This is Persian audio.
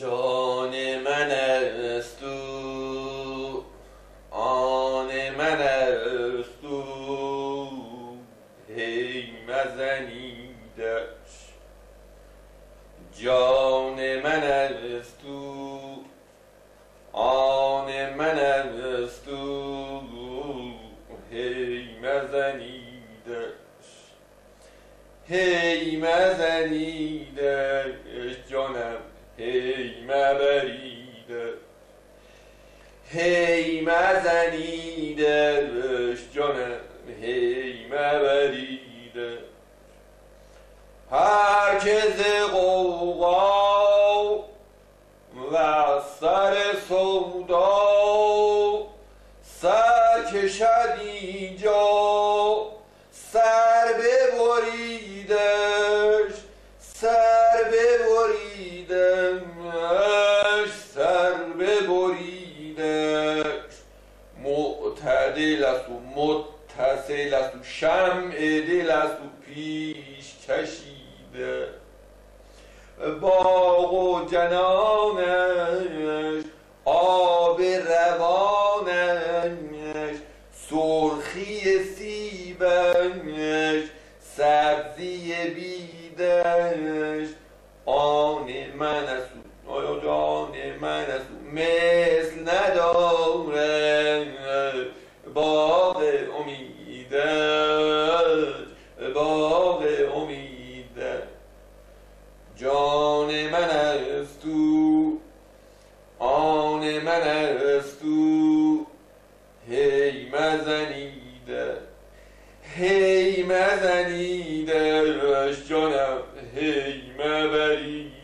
جان من است او، آن من است او، هی مزنیدش. جان من است او، آن من است او، هی مزنیدش. هی مزنیدش جانم، هی مبریدش. هی مزنیدش جانم، هی مبریدش. هر که ز غوغا و سر سودا سر کشد اینجا، سر ببریدش، سر ببریدش، سر ببریدش. معتدل است و متصل است و شمع دل است و پیش کشیده. باغ و جنانش، آب روانش، سرخی سیبش، سبزی بیدش، آن من است او، جان من است او، مثل نداره باغ امیدش، باغ امیدش. جان من است او، آن من است او، هی مزنیدش. هی مزنیدش جانم، هی مبریدش.